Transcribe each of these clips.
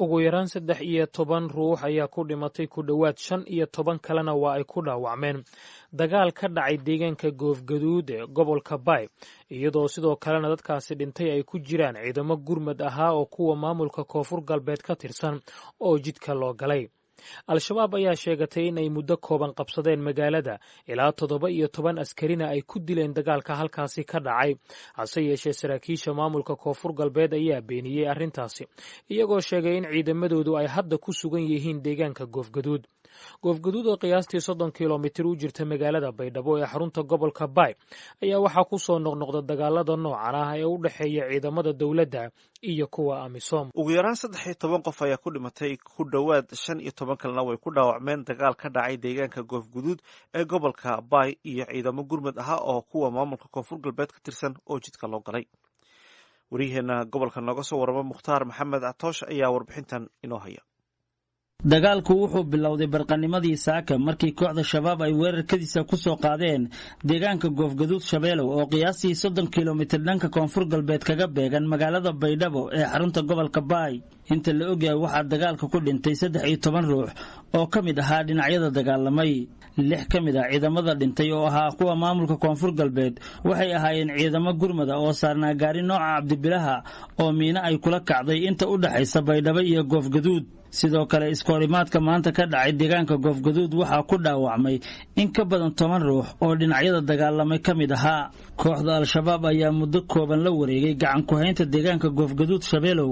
ugu yaraan 13 ruux ayaa ku dhimatay ku dhowaad 15 kalena waa ay ku dhaawacmeen dagaal ka dhacay deegaanka Goofgaduud ee gobolka Bay iyadoo sidoo kalena dadkaasi dhintay ay ku jiraan ciidamo gurmad ahaa oo kuwa maamulka koonfur galbeed ka tirsan oo jidka loo galay al-shabaab ayaa sheegatay in ay muddo kooban qabsadeen magaalada ilaa 17 askarina ay ku dileen dagaalka halkaasi ka dhacay hase yeeshee saraakiisha maamulka koonfur galbeed ayaa beeniyey arrintaasi iyagoo sheegay in ciidamadoodu ay hadda ku sugan yihiin deegaanka Goofgaduud oo qiyaastii 30 kilomitir u jirta magaalada Baydhabo ee xarunta gobolka Bay ayaa waxaa ku soo noqnoqda dagaalada noocan ah ee u dhaxeeya ciidamada dawladda iyo kuwa amisom ugu yaraan 13 qof ayaa ku dhimatay ku dhowaad 15 kalena way ku dhaawacmeen dagaal ka dhacay deegaanka Goofgaduud ee gobolka Bay iyo ciidamo gurmad ahaa oo kuwa maamulka koonfur galbeed ka tirsan oo jidka loo galay wariyaheena gobolka nooga soo warama Mukhtaar Maxamed Atoosh ayaa warbixintan inoo haya dagaalku wuxuu bilowday barqanimadii saaka markii kooxda shabaab ay weerarkadiisa ku soo qaadeen deegaanka Goofgaduud Shabeelow oo qiyaastii 30 kilomitir dhanka koonfur galbeed kaga beegan magaalada Baydhabo ee xarunta gobolka Bay inta la ogyahay waxa dagaalka ku dhintay 13 ruux oo kamid ahaa dhinacyada dagaalamay 6 kamid ah ciidamada dhintay oo ahaa kuwa maamulka koonfur galbeed waxay ahaayeen ciidamo gurmada oo saarnaa gaari nooca cabdibilaha oo miina ay kula kacday inta u dhaxaysa Baydhabo iyo Goofgaduud sidoo kale iskoorimaadka maanta ka dhacay deegaanka Goofgaduud waxaa ku dhaawacmay in ka badan 10 ruux oo dhinacyada dagaalamay kamid ahaa kooxda al-shabaab ayaa muddo kooban la wareegay gacan ku haynta deegaanka Goofgaduud Shabeelow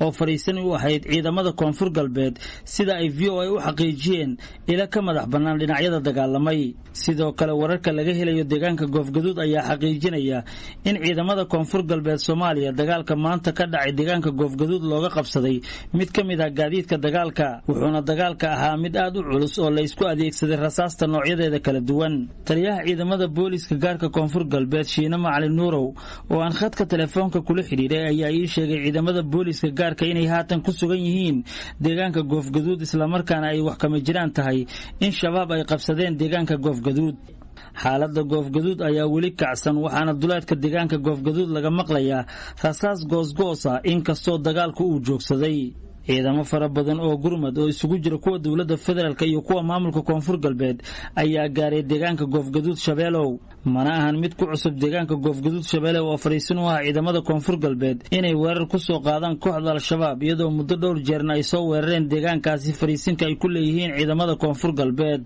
oo fariisan u ahayd ciidamada koonfur galbeed sida ay VOA u xaqiijiyeen ila ka madax banaan dhinacyada dagaalamay sidoo kale wararka laga helayo deegaanka Goofgaduud ayaa xaqiijinaya in ciidamada koonfur galbeed Soomaaliya dagaalka maanta ka dhacay deegaanka Goofgaduud looga qabsaday mid kamid ah gaadiidka dagaalka wuxuuna dagaalka ahaa mid aad u culus oo la isku adeegsaday rasaasta noocyadeeda kala duwan taliyaha ciidamada booliska gaarka koonfur galbeed Shiina Macalin Nuurow oo aan khadka telefoonka kula xiriiray ayaa ii sheegay ciidamada booliska gaarka inay haatan ku sugan yihiin deegaanka Goofgaduud isla markaana ay wax kama jiraan tahay in shabaab ay qabsadeen deegaanka Goofgaduud xaaladda Goofgaduud ayaa weli kacsan waxaana duledka deegaanka Goofgaduud laga maqlayaa rasaas goosgoos ah inkastoo dagaalku uu joogsaday ciidamo fara badan oo gurmad oo isugu jira kuwa dawladda federaalka iyo kuwa maamulka koonfur galbeed ayaa gaaray deegaanka Goofgaduud Shabeelow mana ahan mid ku cusub deegaanka Goofgaduud Shabeelow oo fariisan u ah ciidamada koonfur galbeed inay weerar ku soo qaadaan kooxda al-shabaab iyadoo muddo dhowr jeerna ay soo weerareen deegaankaasi fariisinka ay ku leeyihiin ciidamada koonfur galbeed